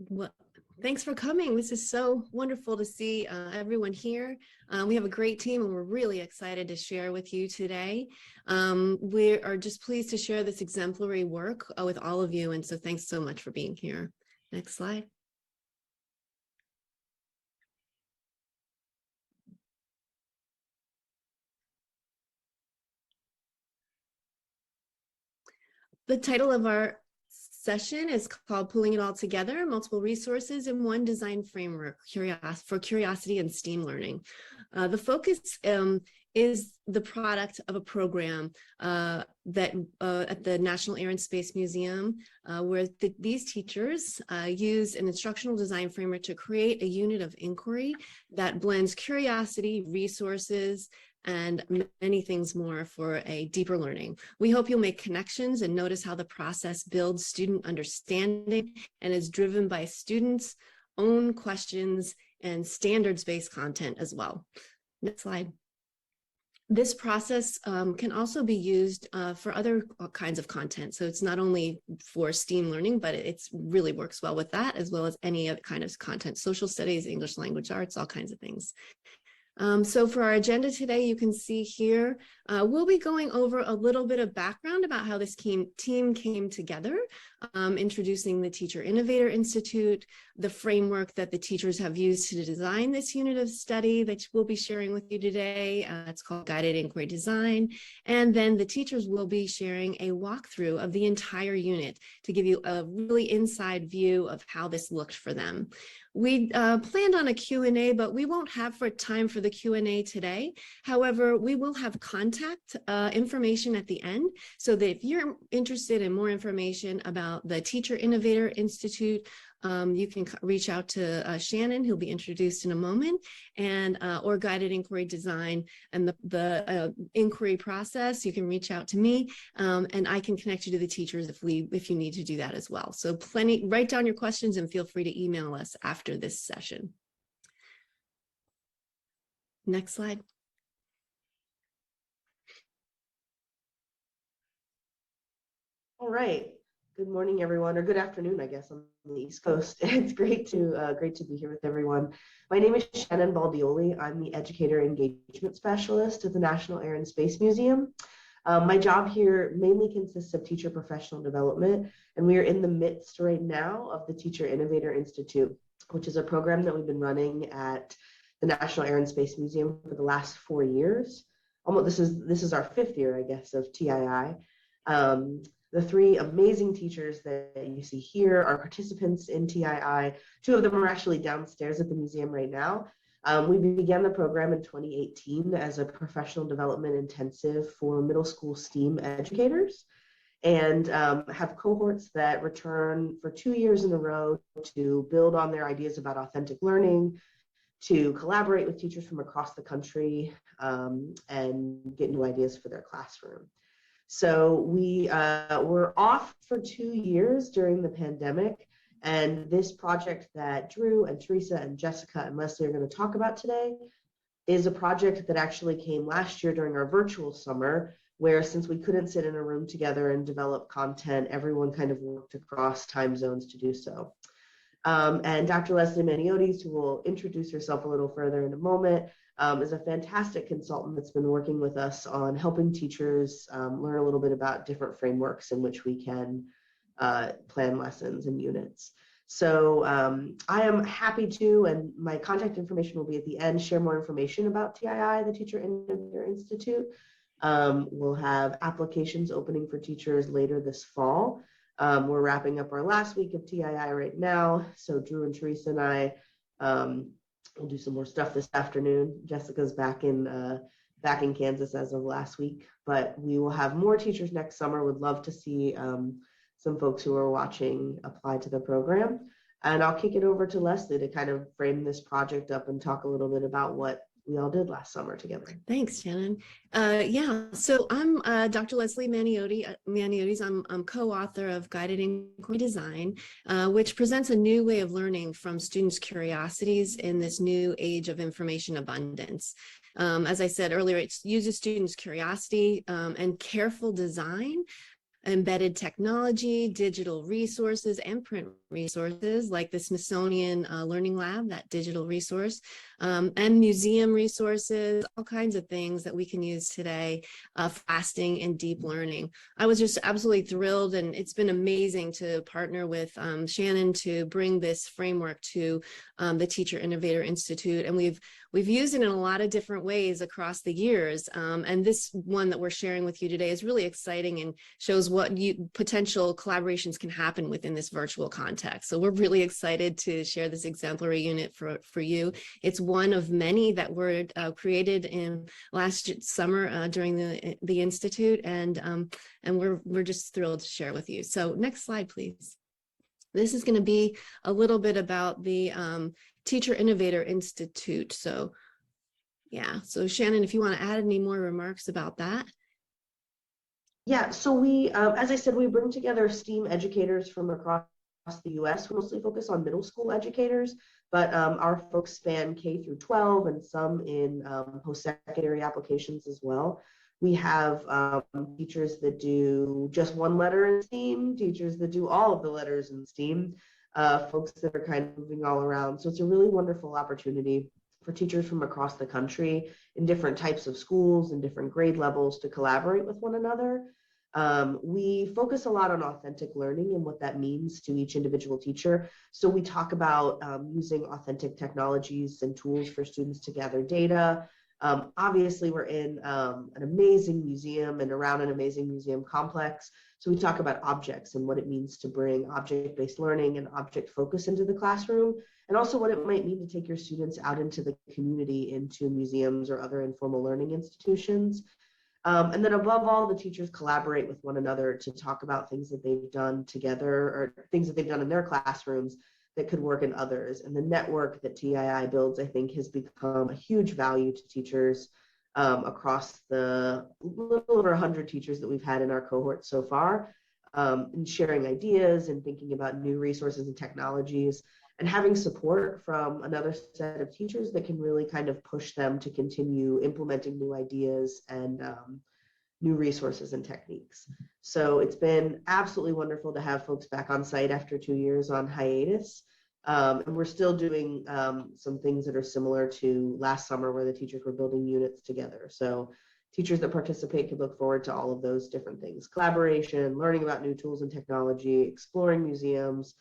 Well, thanks for coming. This is so wonderful to see everyone here. We have a great team and we're really excited to share with you today. We are just pleased to share this exemplary work with all of you. And so thanks so much for being here. Next slide. The title of our session is called Pulling It All Together, Multiple Resources in One Design Framework for Curiosity and STEAM Learning. The focus is the product of a program at the National Air and Space Museum, where these teachers use an instructional design framework to create a unit of inquiry that blends curiosity, resources, and many things more for a deeper learning. We hope you'll make connections and notice how the process builds student understanding and is driven by students' own questions and standards-based content as well. Next slide. This process can also be used for other kinds of content. So it's not only for STEAM learning, but it really works well with that, as well as any other kind of content, social studies, English language arts, all kinds of things. So for our agenda today, you can see here, we'll be going over a little bit of background about how this team came together, introducing the Teacher Innovator Institute, the framework that the teachers have used to design this unit of study that we'll be sharing with you today. It's called Guided Inquiry Design. And then the teachers will be sharing a walkthrough of the entire unit to give you a really inside view of how this looked for them. We planned on a Q&A, but we won't have time for the Q&A today. However, we will have contact information at the end, so that if you're interested in more information about the Teacher Innovator Institute, you can reach out to Shannon, who'll be introduced in a moment, and or Guided Inquiry Design and the inquiry process. You can reach out to me, and I can connect you to the teachers if you need to do that as well. So write down your questions and feel free to email us after this session. Next slide. All right. Good morning, everyone, or good afternoon, I guess, on the East Coast. It's great to be here with everyone. My name is Shannon Baldioli. I'm the Educator Engagement Specialist at the National Air and Space Museum. My job here mainly consists of teacher professional development, and we are in the midst right now of the Teacher Innovator Institute, which is a program that we've been running at the National Air and Space Museum for the last 4 years. Almost, this is our 5th year, I guess, of TII. The 3 amazing teachers that you see here are participants in TII. 2 of them are actually downstairs at the museum right now. We began the program in 2018 as a professional development intensive for middle school STEAM educators, and have cohorts that return for 2 years in a row to build on their ideas about authentic learning, to collaborate with teachers from across the country, and get new ideas for their classroom. So we were off for 2 years during the pandemic, and this project that Dru and Theresa and Jessica and Leslie are going to talk about today is a project that actually came last year during our virtual summer, where since we couldn't sit in a room together and develop content, everyone kind of worked across time zones to do so. And Dr. Leslie Maniotes, who will introduce herself a little further in a moment, is a fantastic consultant that's been working with us on helping teachers learn a little bit about different frameworks in which we can plan lessons and units. So I am happy to, and my contact information will be at the end, share more information about TII, the Teacher Innovator Institute. We'll have applications opening for teachers later this fall. We're wrapping up our last week of TII right now. So Dru and Theresa and I will do some more stuff this afternoon. Jessica's back in Kansas as of last week, but we will have more teachers next summer. Would love to see some folks who are watching apply to the program. And I'll kick it over to Leslie to kind of frame this project up and talk a little bit about what we all did last summer together. Thanks, Shannon. Yeah, so I'm Dr. Leslie Maniotes. I'm co-author of Guided Inquiry Design, which presents a new way of learning from students' curiosities in this new age of information abundance. As I said earlier, it uses students' curiosity and careful design embedded technology, digital resources, and print resources like the Smithsonian Learning Lab, that digital resource, and museum resources, all kinds of things that we can use today for lasting and deep learning. I was just absolutely thrilled, and it's been amazing to partner with Shannon to bring this framework to the Teacher Innovator Institute, and we've used it in a lot of different ways across the years, and this one that we're sharing with you today is really exciting and shows what potential collaborations can happen within this virtual context. So we're really excited to share this exemplary unit for you. It's one of many that were created in last summer during the Institute, and we're just thrilled to share with you. So next slide, please. This is going to be a little bit about the Teacher Innovator Institute. So yeah, so Shannon, if you want to add any more remarks about that. Yeah, so we, as I said, we bring together STEAM educators from across the US. We mostly focus on middle school educators, but our folks span K through 12 and some in post-secondary applications as well. We have teachers that do just one letter in STEAM, teachers that do all of the letters in STEAM, folks that are kind of moving all around. So it's a really wonderful opportunity for teachers from across the country in different types of schools and different grade levels to collaborate with one another. We focus a lot on authentic learning and what that means to each individual teacher. So we talk about using authentic technologies and tools for students to gather data. Obviously, we're in an amazing museum and around an amazing museum complex. So we talk about objects and what it means to bring object-based learning and object focus into the classroom, and also what it might mean to take your students out into the community, into museums or other informal learning institutions. And then above all, the teachers collaborate with one another to talk about things that they've done together or things that they've done in their classrooms that could work in others. And the network that TII builds, I think, has become a huge value to teachers across the little over 100 teachers that we've had in our cohort so far, and sharing ideas and thinking about new resources and technologies, and having support from another set of teachers that can really kind of push them to continue implementing new ideas and new resources and techniques. So it's been absolutely wonderful to have folks back on site after 2 years on hiatus. And we're still doing some things that are similar to last summer where the teachers were building units together. So teachers that participate can look forward to all of those different things: collaboration, learning about new tools and technology, exploring museums,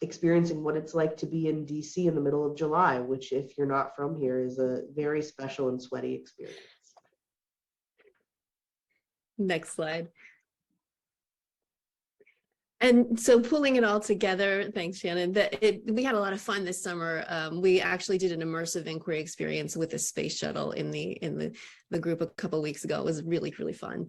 experiencing what it's like to be in DC in the middle of July, which if you're not from here is a very special and sweaty experience. Next slide. And so pulling it all together, thanks, Shannon, we had a lot of fun this summer. We actually did an immersive inquiry experience with a space shuttle in the group a couple of weeks ago. It was really, really fun.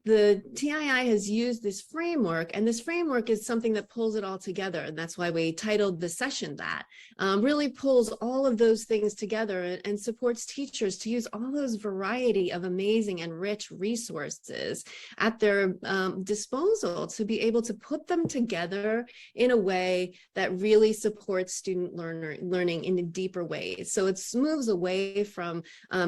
The TII has used this framework, and this framework is something that pulls it all together, and that's why we titled the session that. Really pulls all of those things together and supports teachers to use all those variety of amazing and rich resources at their disposal to be able to put them together in a way that really supports student learning in deeper ways. So it moves away from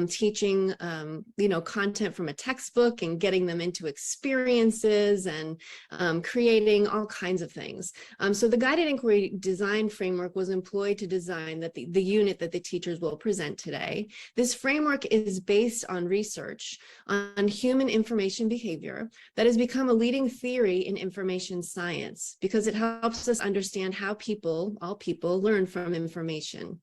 teaching content from a textbook and getting them into experiences and creating all kinds of things. So the guided inquiry design framework was employed to design the unit that the teachers will present today. This framework is based on research on human information behavior that has become a leading theory in information science because it helps us understand how all people learn from information.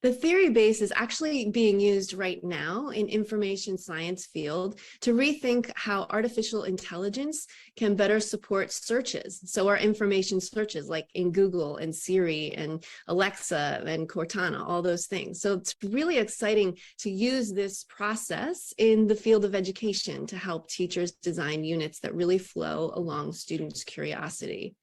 The theory base is actually being used right now in information science field to rethink how artificial intelligence can better support searches. So our information searches like in Google and Siri and Alexa and Cortana, all those things. So it's really exciting to use this process in the field of education to help teachers design units that really flow along students' curiosity.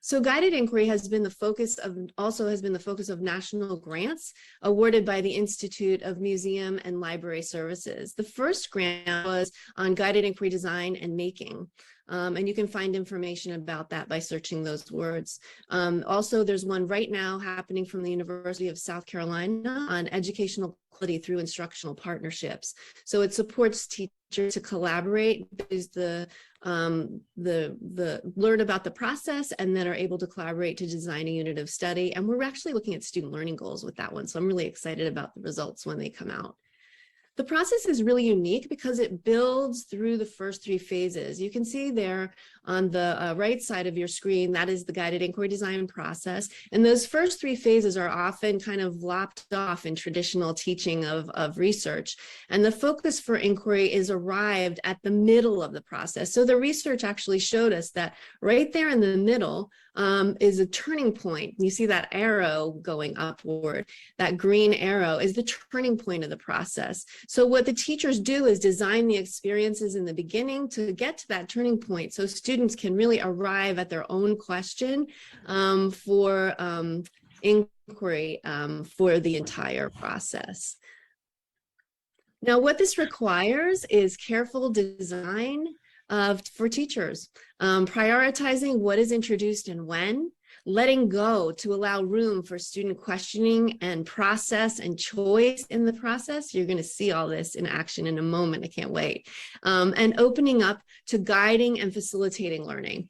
So guided inquiry has been the focus of national grants awarded by the Institute of Museum and Library Services. The first grant was on guided inquiry design and making. And you can find information about that by searching those words. Also, there's one right now happening from the University of South Carolina on educational quality through instructional partnerships. So it supports teachers to collaborate, learn about the process, and then are able to collaborate to design a unit of study. And we're actually looking at student learning goals with that one. So I'm really excited about the results when they come out. The process is really unique because it builds through the first 3 phases. You can see there on the right side of your screen, that is the guided inquiry design process. And those first 3 phases are often kind of lopped off in traditional teaching of research. And the focus for inquiry is arrived at the middle of the process. So the research actually showed us that right there in the middle is a turning point. You see that arrow going upward. That green arrow is the turning point of the process. So what the teachers do is design the experiences in the beginning to get to that turning point so students can really arrive at their own question for inquiry for the entire process. Now, what this requires is careful design for teachers, prioritizing what is introduced and when, letting go to allow room for student questioning and process and choice in the process. You're going to see all this in action in a moment. I can't wait. And opening up to guiding and facilitating learning,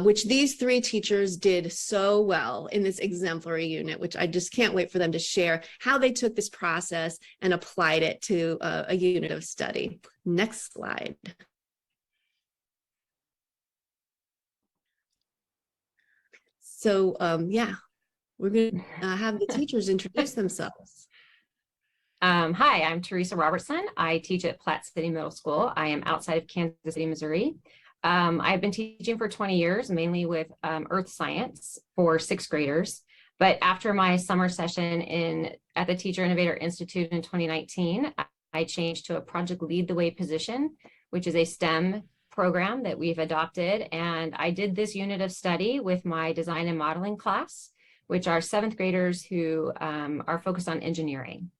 which these 3 teachers did so well in this exemplary unit, which I just can't wait for them to share how they took this process and applied it to a unit of study. Next slide. So yeah, we're going to have the teachers introduce themselves. Hi, I'm Theresa Robertson. I teach at Platte City Middle School. I am outside of Kansas City, Missouri. I've been teaching for 20 years, mainly with earth science for 6th graders. But after my summer session at the Teacher Innovator Institute in 2019, I changed to a Project Lead the Way position, which is a STEM program that we've adopted. And I did this unit of study with my design and modeling class, which are 7th graders who are focused on engineering.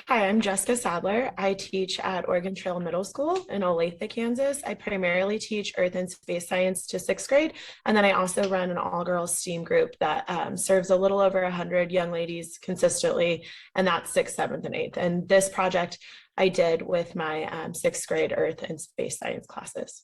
Hi, I'm Jessica Sadler. I teach at Oregon Trail Middle School in Olathe, Kansas. I primarily teach earth and space science to 6th grade, and then I also run an all-girls STEAM group that serves a little over 100 young ladies consistently, and that's 6th, 7th, and 8th. And this project I did with my 6th grade earth and space science classes.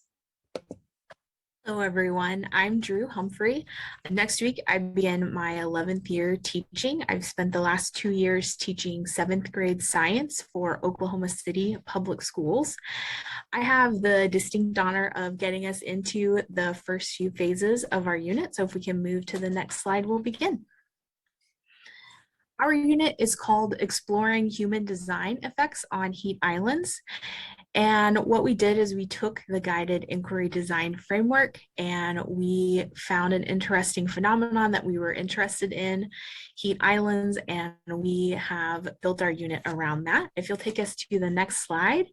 Hello everyone, I'm Dru Humphrey. Next week I begin my 11th year teaching. I've spent the last 2 years teaching 7th grade science for Oklahoma City Public Schools. I have the distinct honor of getting us into the first few phases of our unit. So if we can move to the next slide, we'll begin. Our unit is called Exploring Human Design Effects on Heat Islands. And what we did is we took the guided inquiry design framework and we found an interesting phenomenon that we were interested in, heat islands, and we have built our unit around that. If you'll take us to the next slide,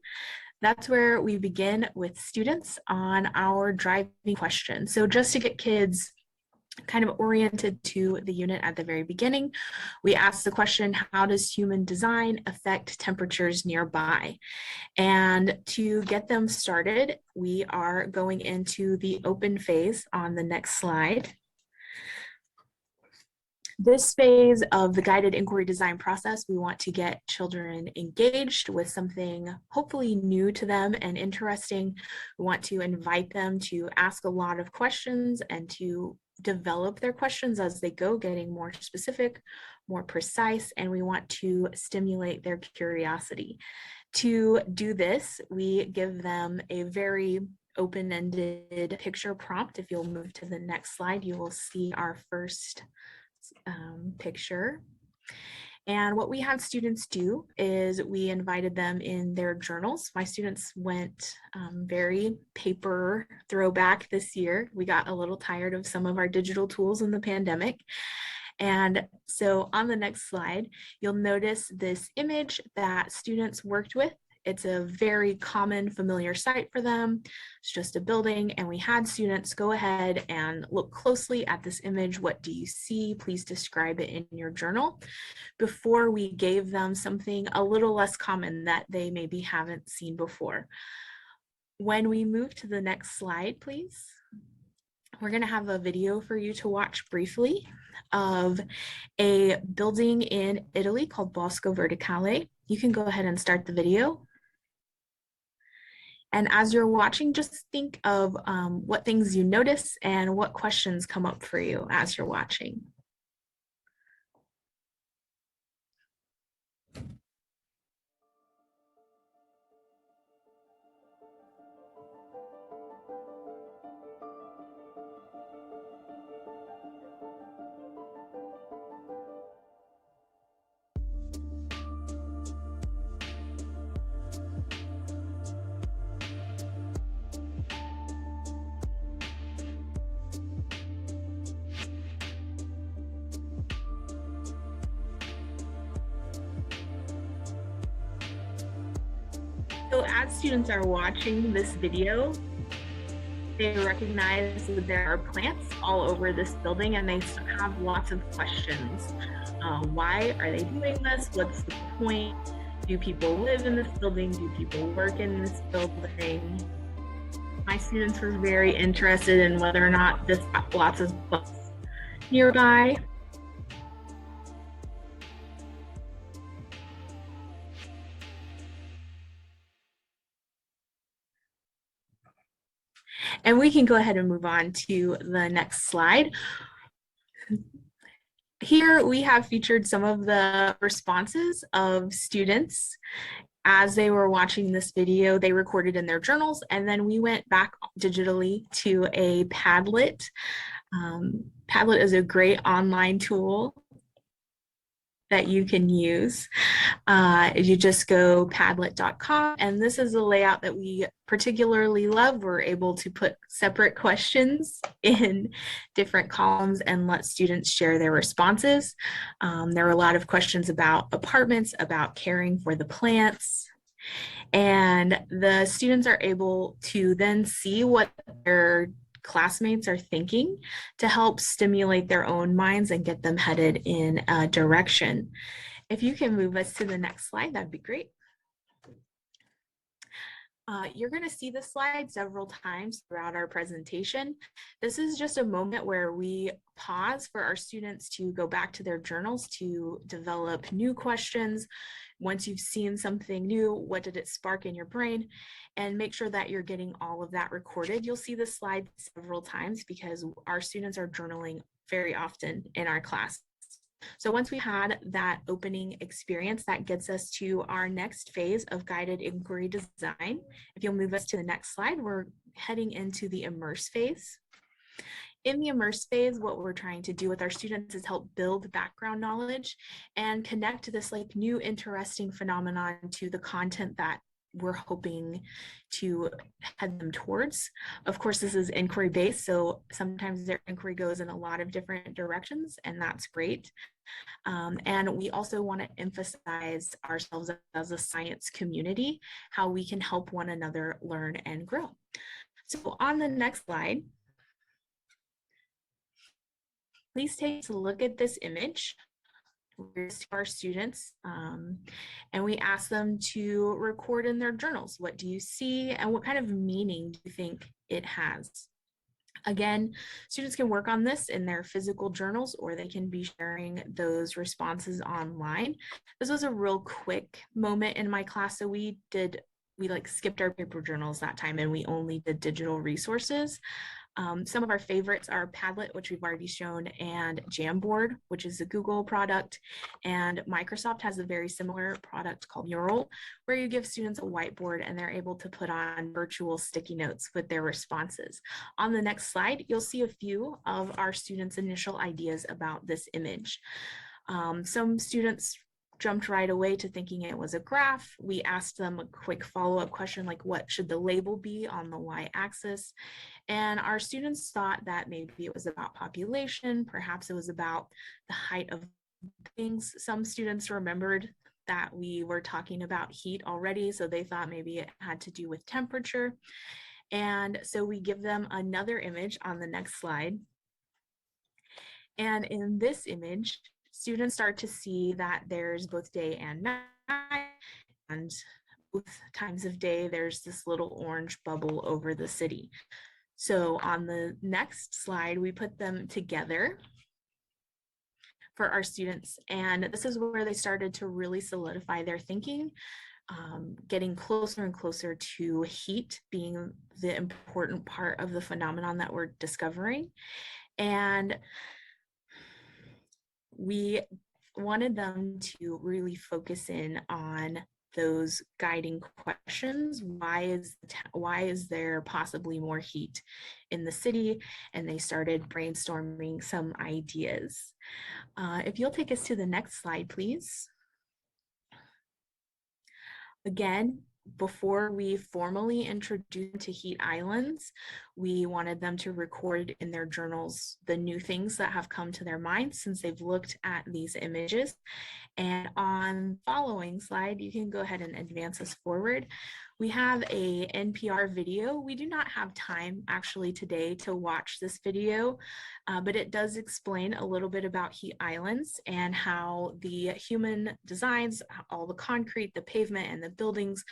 that's where we begin with students on our driving question. So just to get kids kind of oriented to the unit at the very beginning, we asked the question, how does human design affect temperatures nearby? And to get them started, we are going into the open phase on the next slide. This phase of the guided inquiry design process, we want to get children engaged with something hopefully new to them and interesting. We want to invite them to ask a lot of questions and to develop their questions as they go, getting more specific, more precise, and we want to stimulate their curiosity. To do this, we give them a very open-ended picture prompt. If you'll move to the next slide, you will see our first picture. And what we had students do is we invited them in their journals. My students went very paper throwback this year. We got a little tired of some of our digital tools in the pandemic. And so on the next slide, you'll notice this image that students worked with It's a very common, familiar sight for them. It's just a building, and we had students go ahead and look closely at this image. What do you see? Please describe it in your journal, before we gave them something a little less common that they maybe haven't seen before. When we move to the next slide, please. We're going to have a video for you to watch briefly of a building in Italy called Bosco Verticale. You can go ahead and start the video. And as you're watching, just think of what things you notice and what questions come up for you as you're watching. So as students are watching this video, they recognize that there are plants all over this building, and they have lots of questions. Why are they doing this? What's the point? Do people live in this building? Do people work in this building? My students were very interested in whether or not this got lots of plants nearby. And we can go ahead and move on to the next slide. Here we have featured some of the responses of students as they were watching this video. They recorded in their journals, and then we went back digitally to a Padlet. Padlet is a great online tool that you can use. You just go padlet.com, and this is a layout that we particularly love. We're able to put separate questions in different columns and let students share their responses. There were a lot of questions about apartments, about caring for the plants, and the students are able to then see what their classmates are thinking to help stimulate their own minds and get them headed in a direction. If you can move us to the next slide, that'd be great. You're going to see this slide several times throughout our presentation. This is just a moment where we pause for our students to go back to their journals to develop new questions. Once you've seen something new, what did it spark in your brain? And make sure that you're getting all of that recorded. You'll see this slide several times because our students are journaling very often in our class. So once we had that opening experience, that gets us to our next phase of guided inquiry design. If you'll move us to the next slide, we're heading into the immerse phase. In the immerse phase, what we're trying to do with our students is help build background knowledge and connect this like new interesting phenomenon to the content that we're hoping to head them towards. Of course, this is inquiry based, so sometimes their inquiry goes in a lot of different directions, and that's great. And we also want to emphasize ourselves as a science community, how we can help one another learn and grow. So on the next slide, please take a look at this image. To our students, and we ask them to record in their journals. What do you see, and what kind of meaning do you think it has? Again, students can work on this in their physical journals, or they can be sharing those responses online. This was a real quick moment in my class, so we like skipped our paper journals that time, and we only did digital resources. Some of our favorites are Padlet, which we've already shown, and Jamboard, which is a Google product. And Microsoft has a very similar product called Mural, where you give students a whiteboard and they're able to put on virtual sticky notes with their responses. On the next slide, you'll see a few of our students' initial ideas about this image. Some students jumped right away to thinking it was a graph. We asked them a quick follow-up question like, what should the label be on the y-axis? And our students thought that maybe it was about population, perhaps it was about the height of things. Some students remembered that we were talking about heat already, so they thought maybe it had to do with temperature. And so we give them another image on the next slide. And in this image, students start to see that there's both day and night, and both times of day, there's this little orange bubble over the city. So on the next slide, we put them together for our students. And this is where they started to really solidify their thinking, getting closer and closer to heat being the important part of the phenomenon that we're discovering. And we wanted them to really focus in on those guiding questions. Why is there possibly more heat in the city? And they started brainstorming some ideas. If you'll take us to the next slide, please. Again, before we formally introduced them to heat islands, we wanted them to record in their journals the new things that have come to their minds since they've looked at these images. And on the following slide, you can go ahead and advance us forward. We have a NPR video. We do not have time actually today to watch this video, but it does explain a little bit about heat islands and how the human designs, all the concrete, the pavement, and the buildings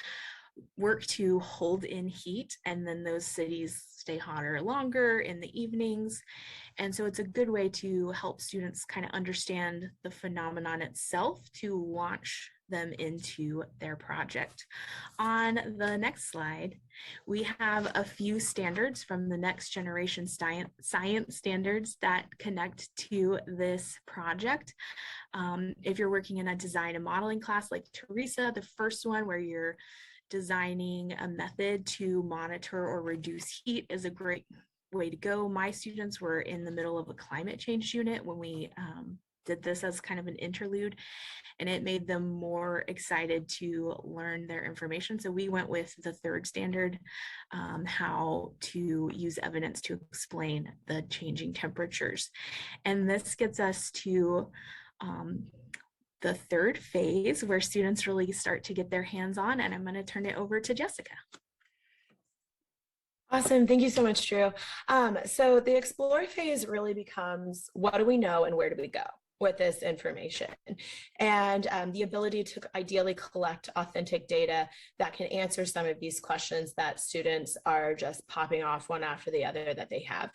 work to hold in heat, and then those cities stay hotter longer in the evenings. And so it's a good way to help students kind of understand the phenomenon itself to launch them into their project. On the next slide, we have a few standards from the next generation science standards that connect to this project. If you're working in a design and modeling class like Theresa, the first one where you're designing a method to monitor or reduce heat is a great way to go. My students were in the middle of a climate change unit when we did this as kind of an interlude, and it made them more excited to learn their information. So we went with the third standard, how to use evidence to explain the changing temperatures. And this gets us to the third phase where students really start to get their hands on, and I'm going to turn it over to Jessica. Awesome. Thank you so much, Drew. So the explore phase really becomes what do we know and where do we go with this information, and the ability to ideally collect authentic data that can answer some of these questions that students are just popping off one after the other that they have.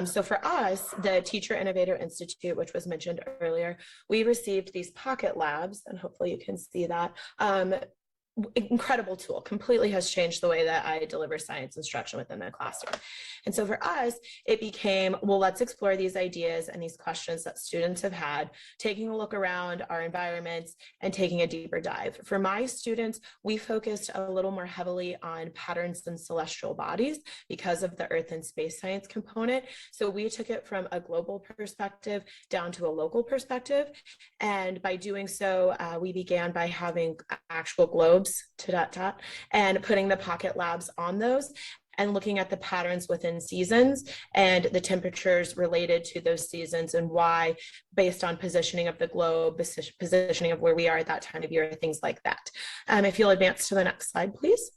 So for us, the Teacher Innovator Institute, which was mentioned earlier, we received these PocketLabs, and hopefully you can see that. Incredible tool, completely has changed the way that I deliver science instruction within the classroom. And so for us, it became, well, let's explore these ideas and these questions that students have had, taking a look around our environments and taking a deeper dive. For my students, we focused a little more heavily on patterns in celestial bodies because of the Earth and space science component. So we took it from a global perspective down to a local perspective. And by doing so, we began by having actual globes and putting the PocketLabs on those and looking at the patterns within seasons and the temperatures related to those seasons and why, based on positioning of the globe, positioning of where we are at that time of year, things like that. If you'll advance to the next slide, please.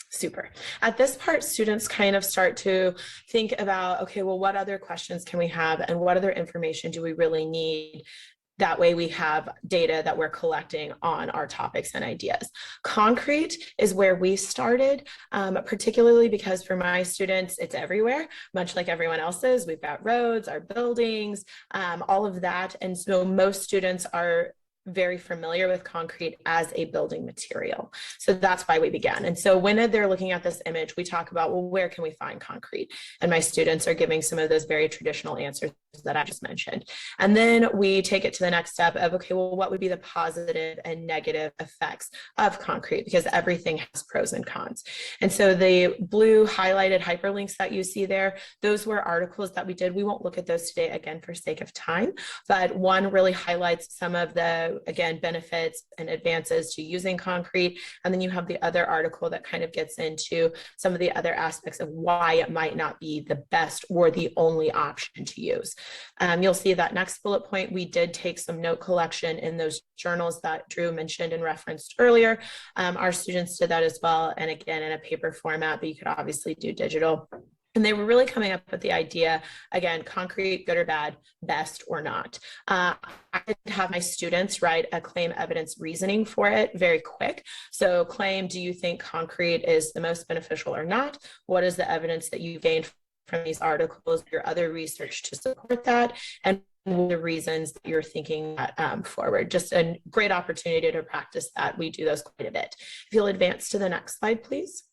Super. At this part, students kind of start to think about, okay, well, what other questions can we have and what other information do we really need? That way we have data that we're collecting on our topics and ideas. Concrete is where we started, particularly because for my students, it's everywhere, much like everyone else's. We've got roads, our buildings, all of that. And so most students are very familiar with concrete as a building material. So that's why we began. And so when they're looking at this image, we talk about, well, where can we find concrete? And my students are giving some of those very traditional answers that I just mentioned. And then we take it to the next step of, okay, well, what would be the positive and negative effects of concrete? Because everything has pros and cons. And so the blue highlighted hyperlinks that you see there, those were articles that we did. We won't look at those today, again, for sake of time, but one really highlights some of the, again, benefits and advances to using concrete. And then you have the other article that kind of gets into some of the other aspects of why it might not be the best or the only option to use. You'll see that next bullet point, we did take some note collection in those journals that Dru mentioned and referenced earlier. Our students did that as well, and again in a paper format, but you could obviously do digital. And they were really coming up with the idea, again, concrete, good or bad, best or not. I did have my students write a claim evidence reasoning for it very quick. So claim, do you think concrete is the most beneficial or not? What is the evidence that you gained from these articles, your other research to support that? And the reasons that you're thinking that forward. Just a great opportunity to practice that. We do those quite a bit. If you'll advance to the next slide, please.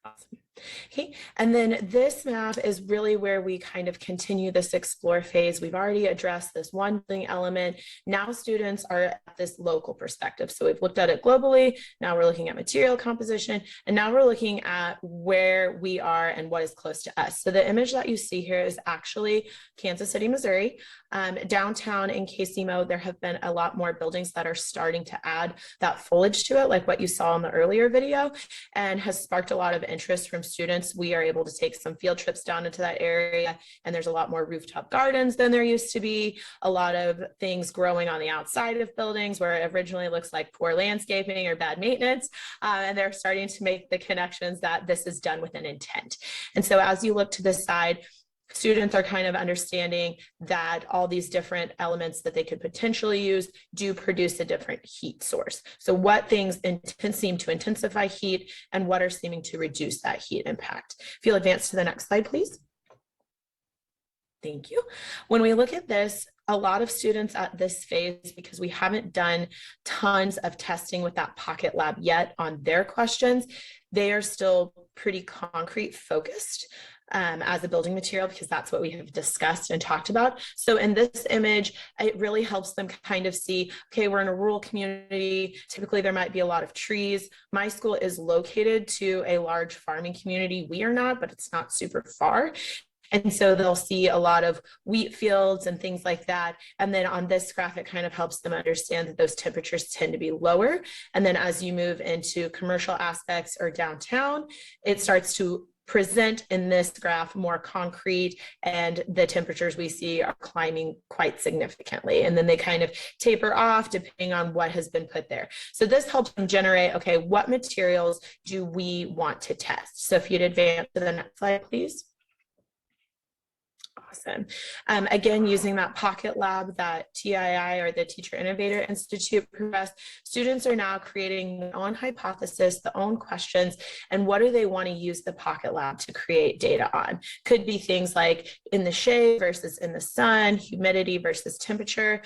Awesome. Okay, and then this map is really where we kind of continue this explore phase. We've already addressed this one thing element. Now students are at this local perspective. So we've looked at it globally. Now we're looking at material composition, and now we're looking at where we are and what is close to us. So the image that you see here is actually Kansas City, Missouri. Downtown in KCMO, there have been a lot more buildings that are starting to add that foliage to it, like what you saw in the earlier video, and has sparked a lot of interest from students. We are able to take some field trips down into that area, and there's a lot more rooftop gardens than there used to be, a lot of things growing on the outside of buildings where it originally looks like poor landscaping or bad maintenance, and they're starting to make the connections that this is done with an intent. And so as you look to this side, students are kind of understanding that all these different elements that they could potentially use do produce a different heat source. So what things seem to intensify heat and what are seeming to reduce that heat impact. If you'll advance to the next slide, please. Thank you. When we look at this, a lot of students at this phase, because we haven't done tons of testing with that PocketLab yet on their questions, they are still pretty concrete focused as a building material, because that's what we have discussed and talked about. So in this image, it really helps them kind of see, okay, we're in a rural community. Typically there might be a lot of trees. My school is located to a large farming community. We are not, but it's not super far. And so they'll see a lot of wheat fields and things like that. And then on this graph, it kind of helps them understand that those temperatures tend to be lower. And then as you move into commercial aspects or downtown, it starts to present in this graph more concrete, and the temperatures we see are climbing quite significantly. And then they kind of taper off depending on what has been put there. So this helps them generate, okay, what materials do we want to test? So if you'd advance to the next slide, please. Awesome. Again, using that PocketLab that TII or the Teacher Innovator Institute progressed, students are now creating their own hypothesis, their own questions, and what do they want to use the PocketLab to create data on? Could be things like in the shade versus in the sun, humidity versus temperature.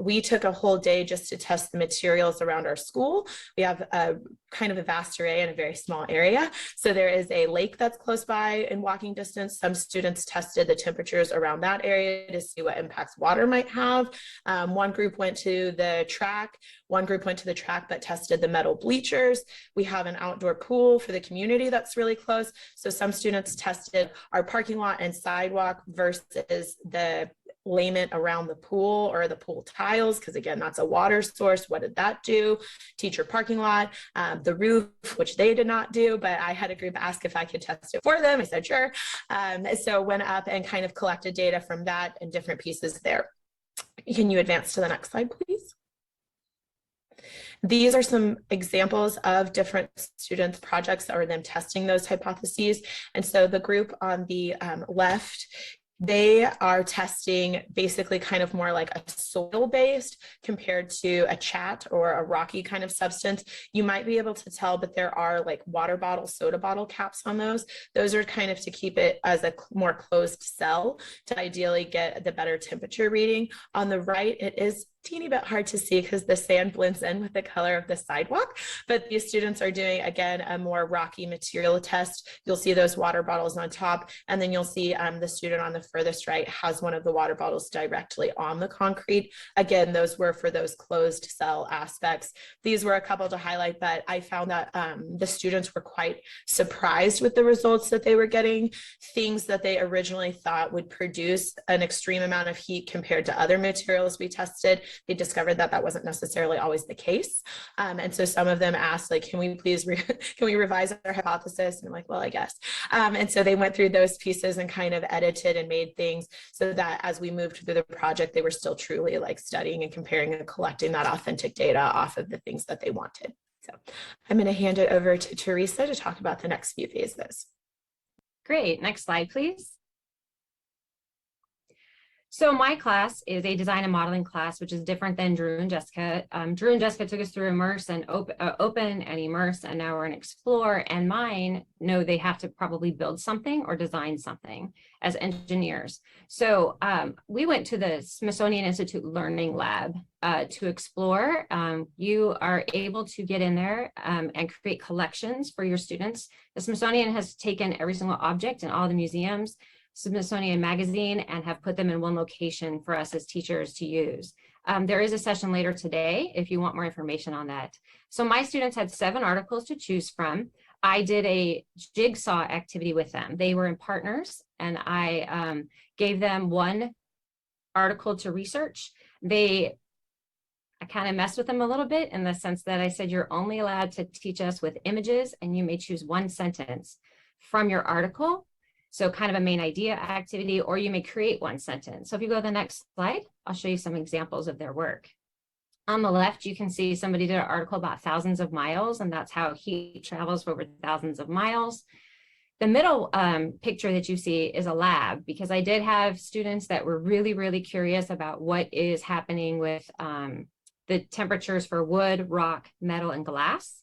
We took a whole day just to test the materials around our school. We have a kind of a vast array in a very small area. So there is a lake that's close by in walking distance. Some students tested the temperatures around that area to see what impacts water might have. One group went to the track. One group went to the track but tested the metal bleachers. We have an outdoor pool for the community that's really close. So some students tested our parking lot and sidewalk versus the layment around the pool or the pool tiles, because again, that's a water source. What did that do? Teacher parking lot, the roof, which they did not do, but I had a group ask if I could test it for them. I said, sure. So went up and kind of collected data from that and different pieces there. Can you advance to the next slide, please? These are some examples of different students' projects or them testing those hypotheses. And so the group on the left, they are testing basically kind of more like a soil-based compared to a chat or a rocky kind of substance. You might be able to tell, but there are like water bottle, soda bottle caps on those. Those are kind of to keep it as a more closed cell to ideally get the better temperature reading. On the right, it is teeny bit hard to see because the sand blends in with the color of the sidewalk, but these students are doing, again, a more rocky material test. You'll see those water bottles on top, and then you'll see the student on the furthest right has one of the water bottles directly on the concrete. Again, those were for those closed cell aspects. These were a couple to highlight, but I found that the students were quite surprised with the results that they were getting. Things that they originally thought would produce an extreme amount of heat compared to other materials we tested they discovered that that wasn't necessarily always the case. And so some of them asked, like, can we please, can we revise our hypothesis? And I'm like, well, I guess. And so they went through those pieces and kind of edited and made things so that as we moved through the project, they were still truly like studying and comparing and collecting that authentic data off of the things that they wanted. So I'm going to hand it over to Theresa to talk about the next few phases. Great. Next slide, please. So my class is a design and modeling class, which is different than Dru and Jessica. Dru and Jessica took us through Immerse and Open and Immerse, and now we're in Explore. And mine know they have to probably build something or design something as engineers. So we went to the Smithsonian Institute Learning Lab to explore. You are able to get in there and create collections for your students. The Smithsonian has taken every single object in all the museums, Smithsonian Magazine, and have put them in one location for us as teachers to use. There is a session later today if you want more information on that. So my students had 7 articles to choose from. I did a jigsaw activity with them. They were in partners, and I gave them 1 article to research. I kind of messed with them a little bit in the sense that I said, you're only allowed to teach us with images, and you may choose 1 sentence from your article. So kind of a main idea activity, or you may create 1 sentence. So if you go to the next slide, I'll show you some examples of their work. On the left, you can see somebody did an article about thousands of miles, and that's how heat travels for over thousands of miles. The middle picture that you see is a lab, because I did have students that were really, really curious about what is happening with the temperatures for wood, rock, metal, and glass.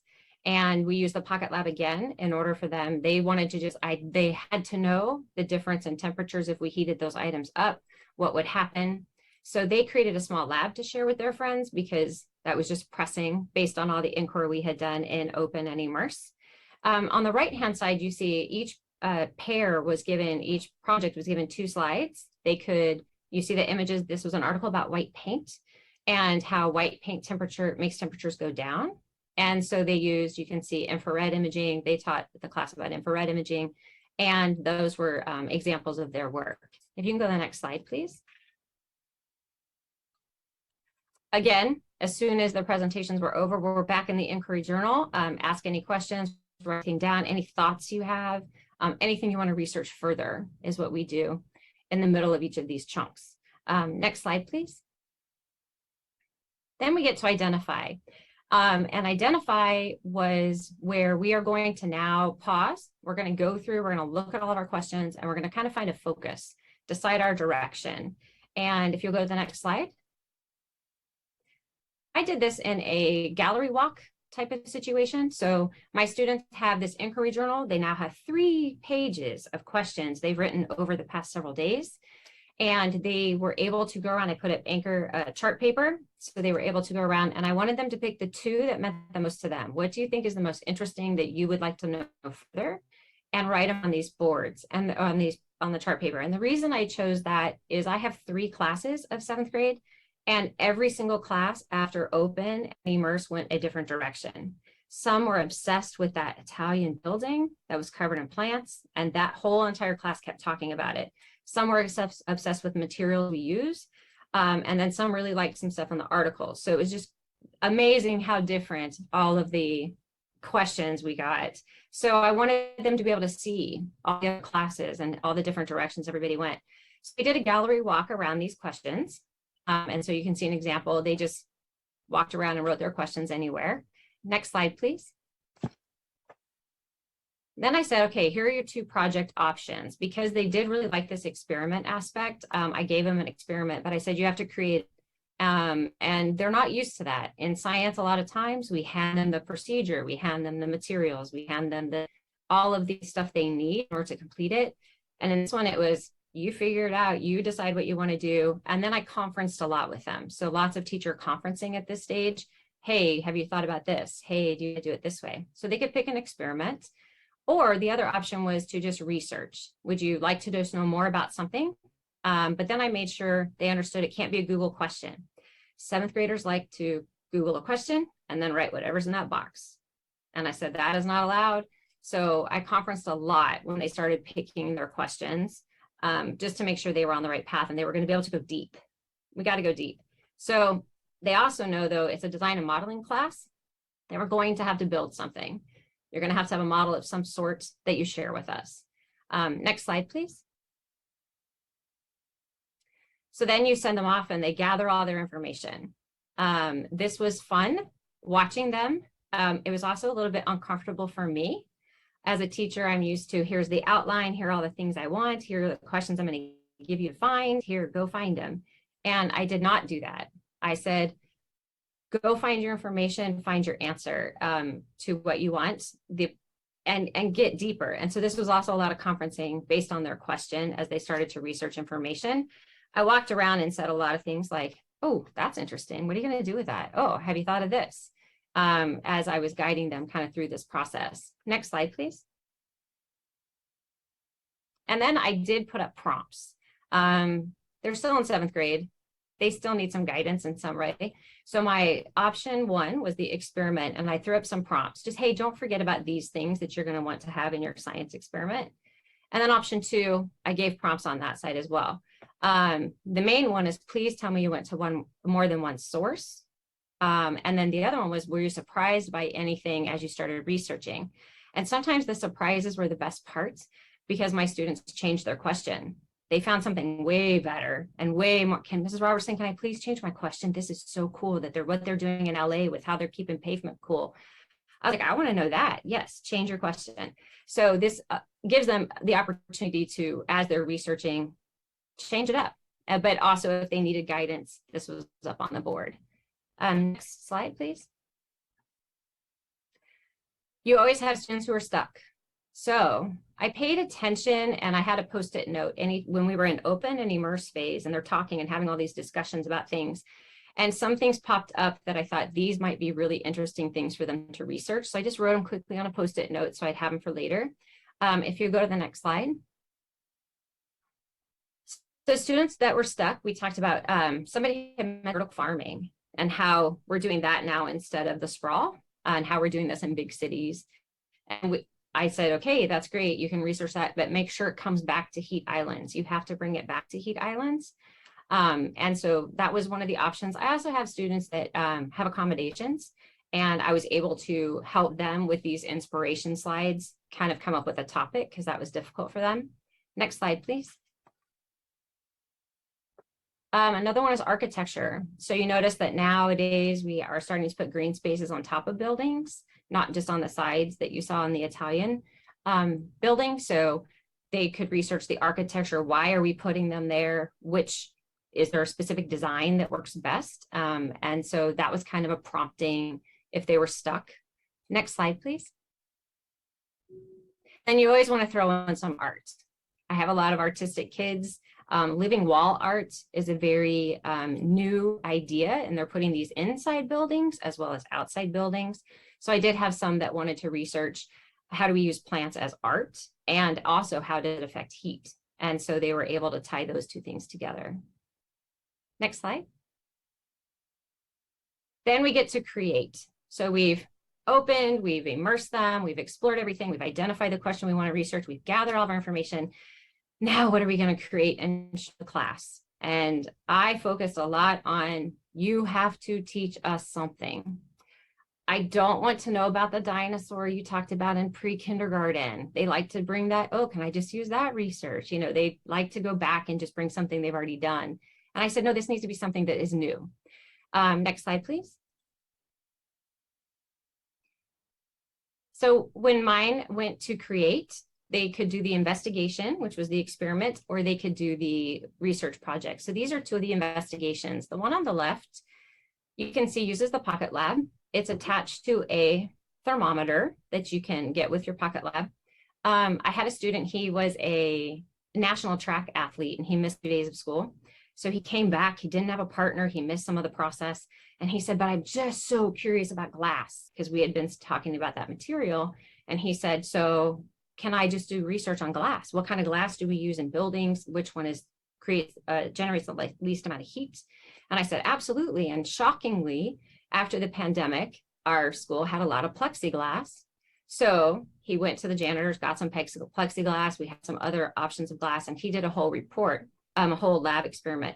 And we used the PocketLab again in order for them. They wanted to they had to know the difference in temperatures if we heated those items up, what would happen. So they created a small lab to share with their friends, because that was just pressing based on all the inquiry we had done in Open and Immerse. On the right-hand side, you see each pair was given, each project was given 2 slides. You see the images. This was an article about white paint and how white paint temperature makes temperatures go down. And so they used, you can see infrared imaging. They taught the class about infrared imaging, and those were examples of their work. If you can go to the next slide, please. Again, as soon as the presentations were over, we're back in the inquiry journal. Ask any questions, writing down any thoughts you have, anything you want to research further is what we do in the middle of each of these chunks. Next slide, please. Then we get to identify. And identify was where we are going to now pause. We're going to go through, we're going to look at all of our questions, and we're going to kind of find a focus, decide our direction. And if you'll go to the next slide. I did this in a gallery walk type of situation. So my students have this inquiry journal. They now have 3 pages of questions they've written over the past several days. And they were able to go around. I put up chart paper, so they were able to go around, and I wanted them to pick the 2 that meant the most to them. What do you think is the most interesting that you would like to know further? And write them on these boards and on the chart paper. And the reason I chose that is I have 3 classes of 7th grade, and every single class after Open and Immerse went a different direction. Some were obsessed with that Italian building that was covered in plants, and that whole entire class kept talking about it. Some were obsessed with material we use, and then some really liked some stuff in the article. So it was just amazing how different all of the questions we got. So I wanted them to be able to see all the other classes and all the different directions everybody went. So we did a gallery walk around these questions. And so you can see an example. They just walked around and wrote their questions anywhere. Next slide, please. Then I said, okay, here are your 2 project options. Because they did really like this experiment aspect, I gave them an experiment, but I said, you have to create, and they're not used to that. In science, a lot of times we hand them the procedure, we hand them the materials, we hand them all of the stuff they need in order to complete it. And in this one, it was, you figure it out, you decide what you want to do. And then I conferenced a lot with them. So lots of teacher conferencing at this stage. Hey, have you thought about this? Hey, do you do it this way? So they could pick an experiment. Or the other option was to just research. Would you like to just know more about something? But then I made sure they understood it can't be a Google question. 7th graders like to Google a question and then write whatever's in that box. And I said, that is not allowed. So I conferenced a lot when they started picking their questions, just to make sure they were on the right path and they were going to be able to go deep. We got to go deep. So They also know, though, it's a design and modeling class. They were going to have to build something. You're going to have a model of some sort that you share with us. Next slide, please. So then you send them off and they gather all their information. This was fun watching them. It was also a little bit uncomfortable for me. As a teacher, I'm used to, here's the outline, here are all the things I want, here are the questions I'm going to give you to find, here, go find them. And I did not do that. I said, go find your information, find your answer to what you want, and get deeper. And so this was also a lot of conferencing based on their question as they started to research information. I walked around and said a lot of things like, oh, that's interesting. What are you going to do with that? Oh, have you thought of this? As I was guiding them kind of through this process. Next slide, please. And then I did put up prompts. They're still in 7th grade. They still need some guidance in some way. So my option 1 was the experiment, and I threw up some prompts. Just, hey, don't forget about these things that you're going to want to have in your science experiment. And then option 2, I gave prompts on that side as well. The main one is, please tell me you went to more than one source. And then the other one was, were you surprised by anything as you started researching? And sometimes the surprises were the best parts because my students changed their question. They found something way better and way more. Mrs. Robertson, can I please change my question? This is so cool that what they're doing in LA with how they're keeping pavement cool. I was like, I want to know that. Yes, change your question. So this gives them the opportunity to, as they're researching, change it up. But also if they needed guidance, this was up on the board. Next slide, please. You always have students who are stuck. So I paid attention and I had a Post-it note when we were in open and immerse phase and they're talking and having all these discussions about things. And some things popped up that I thought these might be really interesting things for them to research. So I just wrote them quickly on a Post-it note so I'd have them for later. If you go to the next slide. So students that were stuck, we talked about somebody had mentioned vertical farming and how we're doing that now instead of the sprawl and how we're doing this in big cities. And I said, okay, that's great. You can research that, but make sure it comes back to heat islands. You have to bring it back to heat islands. And so that was one of the options. I also have students that have accommodations, and I was able to help them with these inspiration slides, kind of come up with a topic because that was difficult for them. Next slide, please. Another one is architecture. So you notice that nowadays we are starting to put green spaces on top of buildings, not just on the sides that you saw in the Italian building. So they could research the architecture. Why are we putting them there? Is there a specific design that works best? And so that was kind of a prompting if they were stuck. Next slide, please. And you always want to throw in some art. I have a lot of artistic kids. Living wall art is a very new idea, and they're putting these inside buildings as well as outside buildings. So I did have some that wanted to research how do we use plants as art and also how did it affect heat. And so they were able to tie those two things together. Next slide. Then we get to create. So we've opened, we've immersed them, we've explored everything, we've identified the question we want to research, we've gathered all of our information. Now, what are we going to create and show the class? And I focused a lot on, you have to teach us something. I don't want to know about the dinosaur you talked about in pre-kindergarten. They like to bring that, oh, can I just use that research? You know, they like to go back and just bring something they've already done. And I said, no, this needs to be something that is new. Next slide, please. So when mine went to create, they could do the investigation, which was the experiment, or they could do the research project. So these are two of the investigations. The one on the left, you can see uses the PocketLab. It's attached to a thermometer that you can get with your PocketLab. I had a student, he was a national track athlete and he missed 2 days of school. So he came back, he didn't have a partner, he missed some of the process. And he said, but I'm just so curious about glass, because we had been talking about that material. And he said, so can I just do research on glass? What kind of glass do we use in buildings? Which one generates the least amount of heat? And I said, absolutely. And shockingly, after the pandemic, our school had a lot of plexiglass. So he went to the janitors, got some plexiglass. We had some other options of glass, and he did a whole report, a whole lab experiment.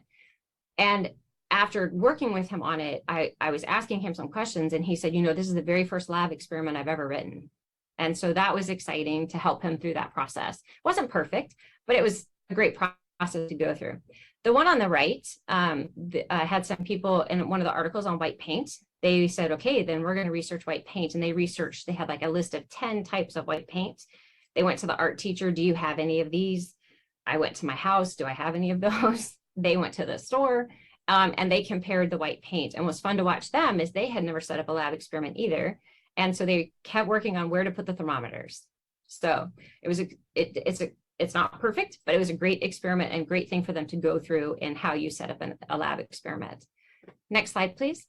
And after working with him on it, I was asking him some questions, and he said, you know, this is the very first lab experiment I've ever written. And so that was exciting to help him through that process. It wasn't perfect, but it was a great process to go through. The one on the right had some people in one of the articles on white paint. They said, okay, then we're going to research white paint. And they had like a list of 10 types of white paint. They went to the art teacher. Do you have any of these? I went to my house. Do I have any of those? They went to the store. And they compared the white paint. And what's fun to watch them is they had never set up a lab experiment either. And so they kept working on where to put the thermometers. So it was it's not perfect, but it was a great experiment and great thing for them to go through in how you set up a lab experiment. Next slide, please.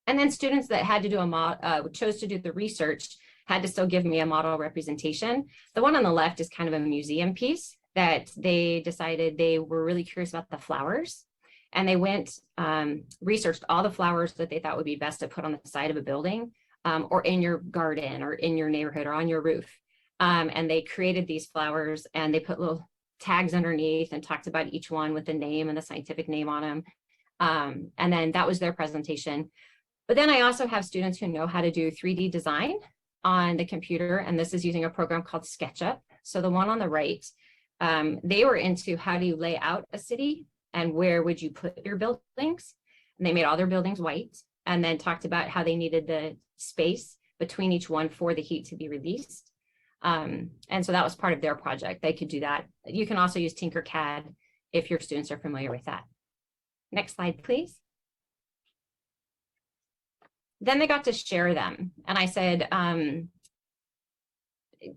And then students that had to do chose to do the research had to still give me a model representation. The one on the left is kind of a museum piece that they decided they were really curious about the flowers. And they went, researched all the flowers that they thought would be best to put on the side of a building, or in your garden or in your neighborhood or on your roof. And they created these flowers and they put little tags underneath and talked about each one with the name and the scientific name on them. And then that was their presentation. But then I also have students who know how to do 3D design on the computer. And this is using a program called SketchUp. So the one on the right, they were into how do you lay out a city and where would you put your buildings? And they made all their buildings white and then talked about how they needed the space between each one for the heat to be released. And so that was part of their project. They could do that. You can also use Tinkercad if your students are familiar with that. Next slide, please. Then they got to share them. And I said,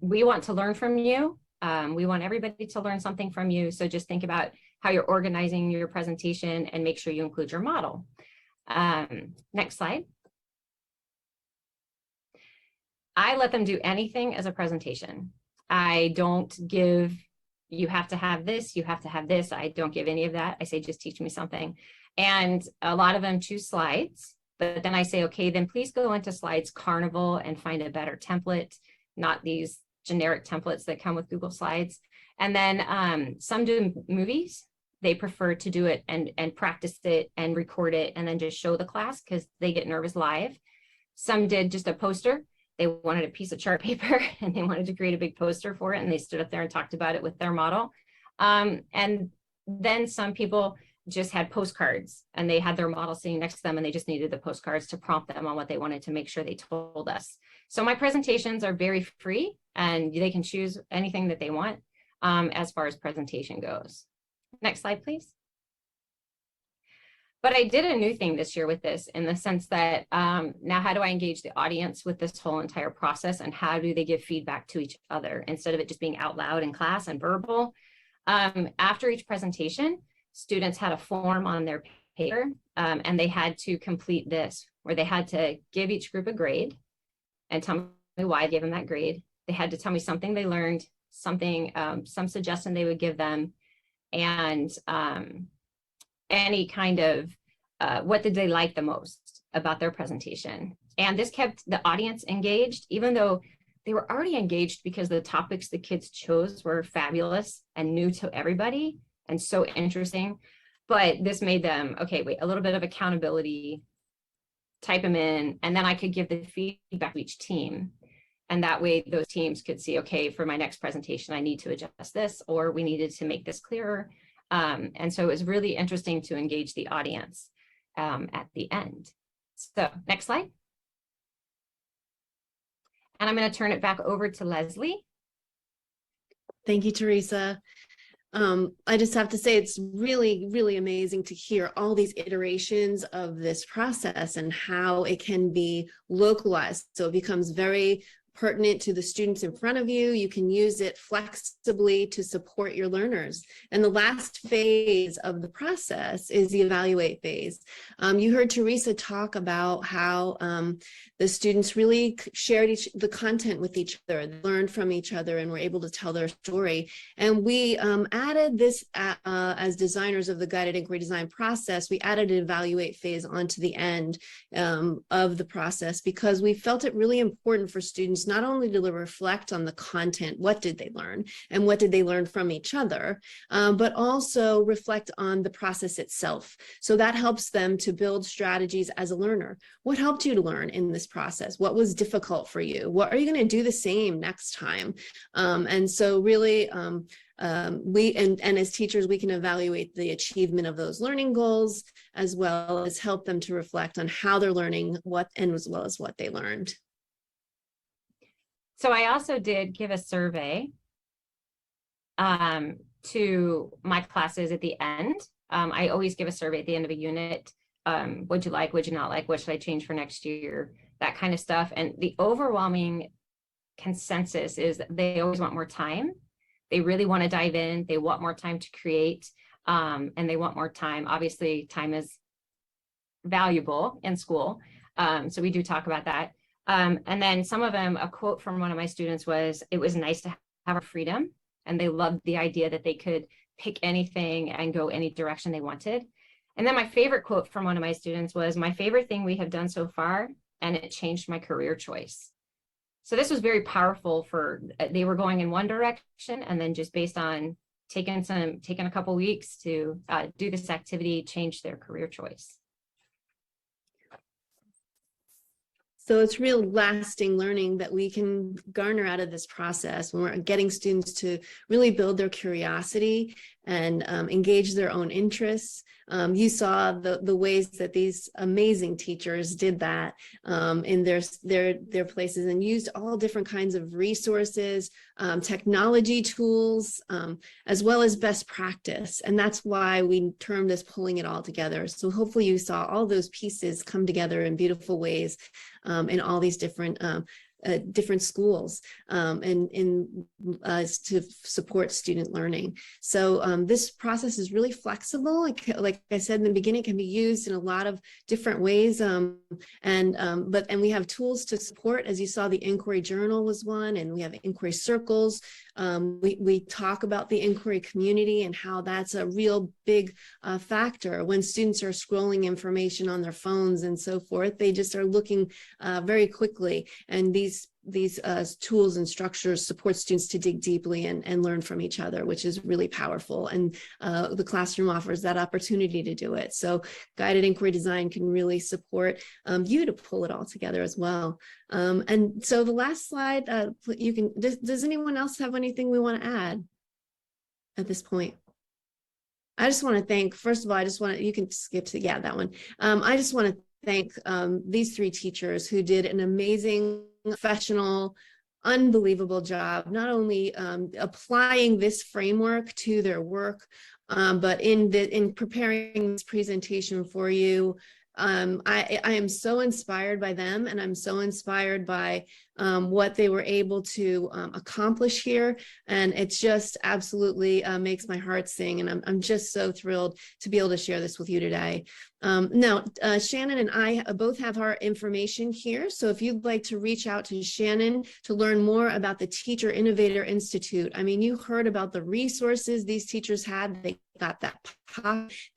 we want to learn from you. We want everybody to learn something from you. So just think about how you're organizing your presentation and make sure you include your model. Next slide. I let them do anything as a presentation. I don't give, you have to have this, you have to have this. I don't give any of that. I say, just teach me something. And a lot of them choose slides, but then I say, okay, then please go into Slides Carnival and find a better template, not these generic templates that come with Google Slides. And then some do movies. They prefer to do it and practice it and record it and then just show the class because they get nervous live. Some did just a poster. They wanted a piece of chart paper and they wanted to create a big poster for it. And they stood up there and talked about it with their model. And then some people just had postcards and they had their model sitting next to them and they just needed the postcards to prompt them on what they wanted to make sure they told us. So my presentations are very free and they can choose anything that they want as far as presentation goes. Next slide, please. But I did a new thing this year with this in the sense that now how do I engage the audience with this whole entire process and how do they give feedback to each other instead of it just being out loud in class and verbal. After each presentation, students had a form on their paper and they had to complete this where they had to give each group a grade and tell me why I gave them that grade. They had to tell me something they learned, something, some suggestion they would give them, and any kind of what did they like the most about their presentation. And this kept the audience engaged, even though they were already engaged because the topics the kids chose were fabulous and new to everybody and so interesting. But this made them, okay, wait, a little bit of accountability, type them in, and then I could give the feedback to each team. And that way those teams could see, okay, for my next presentation, I need to adjust this, or we needed to make this clearer. And so it was really interesting to engage the audience at the end. So next slide. And I'm going to turn it back over to Leslie. Thank you, Theresa. I just have to say it's really, really amazing to hear all these iterations of this process and how it can be localized. So it becomes very pertinent to the students in front of you. You can use it flexibly to support your learners. And the last phase of the process is the evaluate phase. You heard Theresa talk about how the students really shared the content with each other, learned from each other, and were able to tell their story. And we added this as designers of the guided inquiry design process. We added an evaluate phase onto the end of the process because we felt it really important for students students not only to reflect on the content, what did they learn, and what did they learn from each other, but also reflect on the process itself. So that helps them to build strategies as a learner. What helped you to learn in this process? What was difficult for you? What are you going to do the same next time? And so really, and as teachers, we can evaluate the achievement of those learning goals, as well as help them to reflect on how they're learning, what, and as well as what they learned. So I also did give a survey to my classes at the end. I always give a survey at the end of a unit. What'd you like? What'd you not like? What should I change for next year? That kind of stuff. And the overwhelming consensus is that they always want more time. They really want to dive in. They want more time to create, and they want more time. Obviously, time is valuable in school. So we do talk about that. And then some of them, a quote from one of my students was, it was nice to have our freedom. And they loved the idea that they could pick anything and go any direction they wanted. And then my favorite quote from one of my students was, my favorite thing we have done so far, and it changed my career choice. So this was very powerful for, they were going in one direction, and then just based on taking a couple weeks to do this activity, change their career choice. So it's real lasting learning that we can garner out of this process when we're getting students to really build their curiosity and engage their own interests. You saw the ways that these amazing teachers did that in their places, and used all different kinds of resources, technology tools, as well as best practice. And that's why we termed this pulling it all together. So hopefully you saw all those pieces come together in beautiful ways in all these different schools to support student learning. So this process is really flexible. Like I said in the beginning, it can be used in a lot of different ways. And we have tools to support. As you saw, the inquiry journal was one, and we have inquiry circles. We talk about the inquiry community and how that's a real big factor. When students are scrolling information on their phones and so forth, they just are looking very quickly, and these tools and structures support students to dig deeply and learn from each other, which is really powerful. And the classroom offers that opportunity to do it. So guided inquiry design can really support you to pull it all together as well. And so the last slide, does anyone else have anything we want to add at this point? I just want to thank, first of all, you can skip to, yeah, that one. I just want to thank these three teachers who did an amazing, professional, unbelievable job, not only applying this framework to their work, but in preparing this presentation for you. I am so inspired by them, and I'm so inspired by what they were able to accomplish here. And it just absolutely makes my heart sing. And I'm just so thrilled to be able to share this with you today. Now, Shannon and I both have our information here. So if you'd like to reach out to Shannon to learn more about the Teacher Innovator Institute, I mean, you heard about the resources these teachers had. They got that.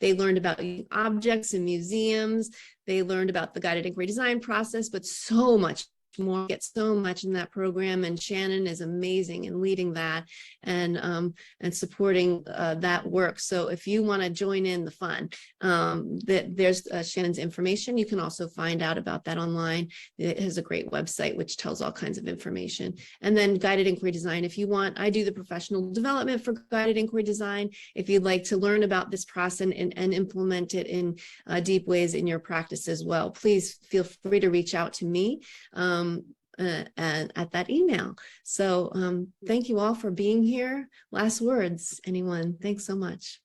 They learned about objects in museums. They learned about the guided inquiry design process, but so much more, get so much in that program, and Shannon is amazing in leading that and supporting that work. So if you want to join in the fun, there's Shannon's information. You can also find out about that online. It has a great website which tells all kinds of information. And then guided inquiry design, if you want, I do the professional development for guided inquiry design. If you'd like to learn about this process and implement it in deep ways in your practice as well, please feel free to reach out to me at that email. So thank you all for being here. Last words, anyone? Thanks so much.